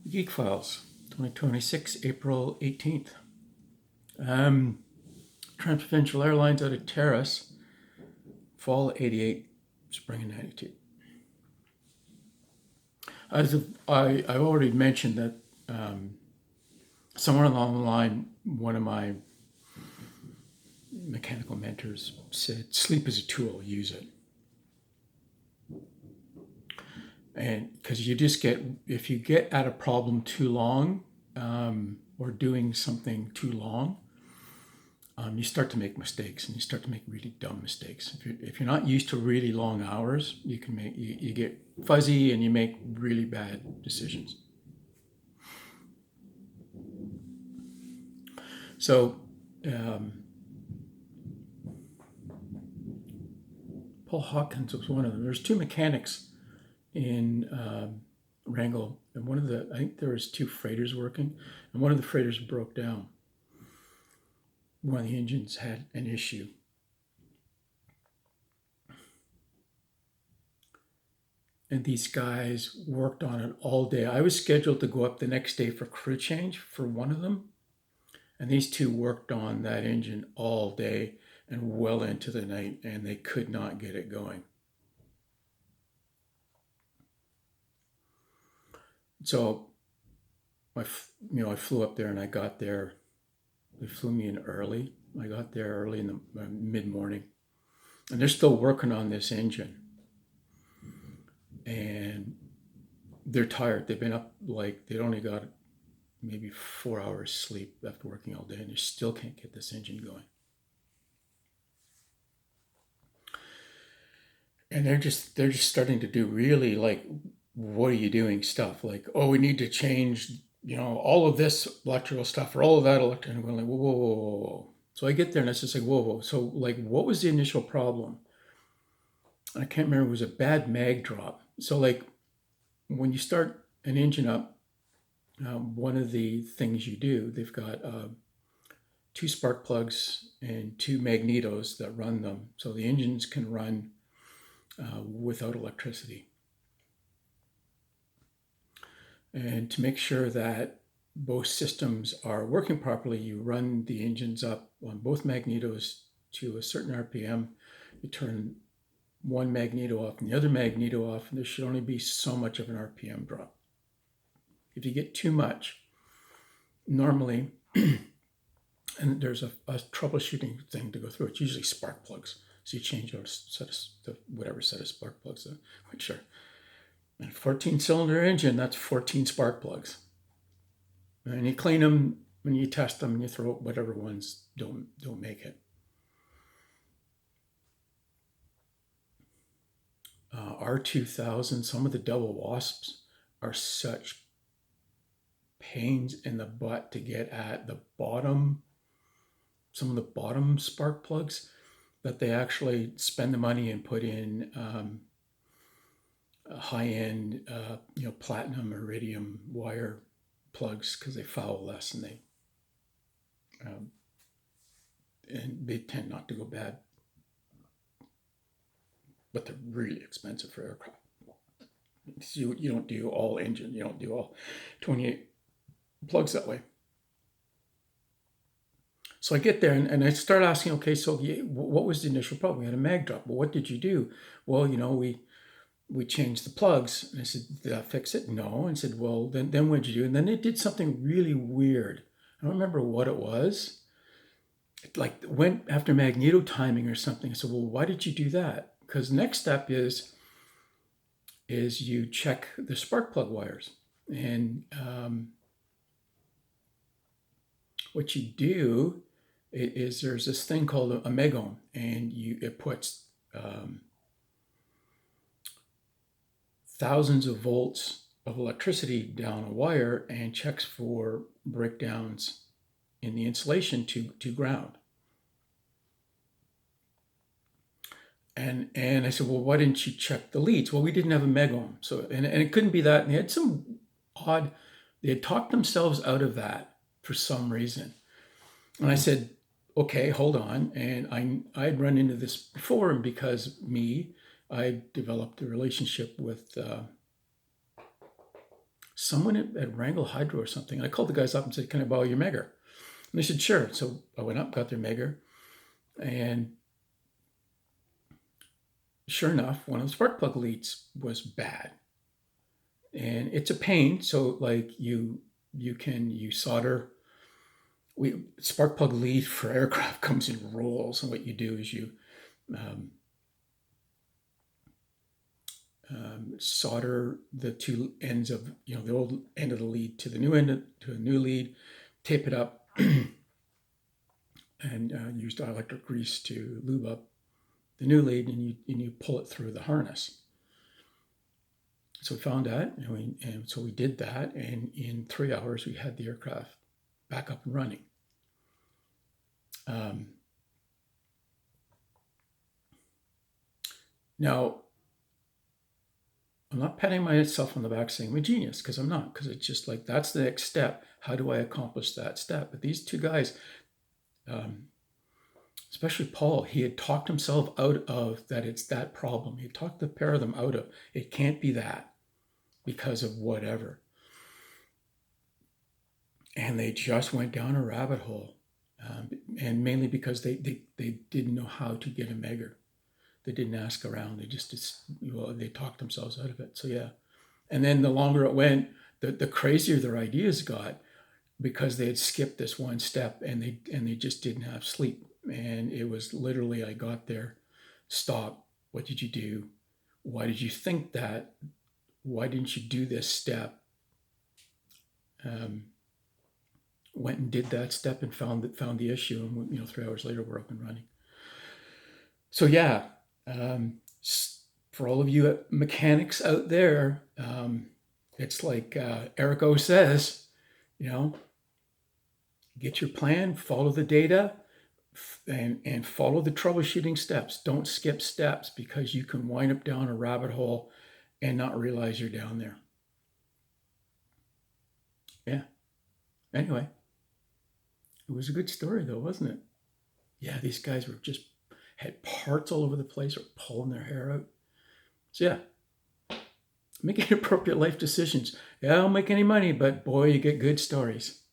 GEEK Files, 2026, April 18th. Transprovincial Airlines out of Terrace, fall 88, spring of 92. I've already mentioned that somewhere along the line, one of my mechanical mentors said, sleep is a tool, use it. And because you just get, if you get at a problem too long or doing something too long, you start to make mistakes, and you start to make really dumb mistakes. If you're not used to really long hours, you get fuzzy and you make really bad decisions. So Paul Hawkins was one of them. There's two mechanics in Wrangell, and I think there was two freighters working, and one of the freighters broke down. One of the engines had an issue. And these guys worked on it all day. I was scheduled to go up the next day for crew change for one of them. And these two worked on that engine all day and well into the night, and they could not get it going. So I flew up there, and I got there. They flew me in early. I got there early in the mid-morning, and they're still working on this engine. And they're tired. They've been up, they'd only got maybe 4 hours sleep after working all day, and they still can't get this engine going. And they're just starting to do really what are you doing stuff, we need to change all of this electrical stuff or all of that electrical. And I'm going whoa. So I get there and it's just whoa. So what was the initial problem? I can't remember. It was a bad mag drop. So when you start an engine up, one of the things you do, they've got 2 spark plugs and 2 magnetos that run them. So the engines can run without electricity. And to make sure that both systems are working properly, you run the engines up on both magnetos to a certain RPM. You turn one magneto off and the other magneto off, and there should only be so much of an RPM drop. If you get too much, normally, and there's a troubleshooting thing to go through, it's usually spark plugs. So you change out whatever set of spark plugs, which are a 14-cylinder engine, that's 14 spark plugs. And you clean them, and you test them, and you throw out whatever ones don't make it. R2000, some of the double wasps are such pains in the butt to get at the bottom, some of the bottom spark plugs, that they actually spend the money and put in high-end, platinum, iridium wire plugs, because they foul less and they tend not to go bad, but they're really expensive for aircraft. So you don't do all engine, you don't do all 28 plugs that way. So I get there and I start asking, okay, so what was the initial problem? We had a mag drop. Well, what did you do? Well, we changed the plugs. And I said, did that fix it? No. And I said, well, then what did you do? And then they did something really weird. I don't remember what it was. It went after magneto timing or something. I said, well, why did you do that? Because next step is you check the spark plug wires. And what you do is there's this thing called a megohm, and it puts thousands of volts of electricity down a wire and checks for breakdowns in the insulation to ground. And I said, well, why didn't you check the leads? Well, we didn't have a megohm. So, and it couldn't be that. And they had they had talked themselves out of that for some reason. And I said, okay, hold on. And I'd run into this before, and because I developed a relationship with someone at Wrangell Hydro or something. And I called the guys up and said, "Can I borrow your megger?" And they said, "Sure." So I went up, got their megger, and sure enough, one of the spark plug leads was bad, and it's a pain. So like you solder. Spark plug lead for aircraft comes in rolls, and what you do is you um, solder the two ends of the old end of the lead to the new end to a new lead, tape it up, and use dielectric grease to lube up the new lead, and you pull it through the harness. So we found that, and so we did that, and in 3 hours we had the aircraft back up and running. Now, I'm not patting myself on the back saying I'm a genius, because I'm not, because it's just like, that's the next step. How do I accomplish that step? But these two guys, especially Paul, he had talked himself out of that. It's that problem. He talked the pair of them out of it. Can't be that because of whatever. And they just went down a rabbit hole, and mainly because they didn't know how to get a megger. They didn't ask around. They talked themselves out of it. So yeah, and then the longer it went, the crazier their ideas got, because they had skipped this one step, and they just didn't have sleep. And it was literally, I got there, stop. What did you do? Why did you think that? Why didn't you do this step? Went and did that step and found the issue, and 3 hours later we're up and running. So yeah, for all of you mechanics out there, it's like Eric O says, get your plan, follow the data, and follow the troubleshooting steps. Don't skip steps, because you can wind up down a rabbit hole and not realize you're down there. Yeah. Anyway, it was a good story though, wasn't it? Yeah, these guys had parts all over the place, or pulling their hair out. So yeah, making appropriate life decisions. Yeah, I don't make any money, but boy, you get good stories.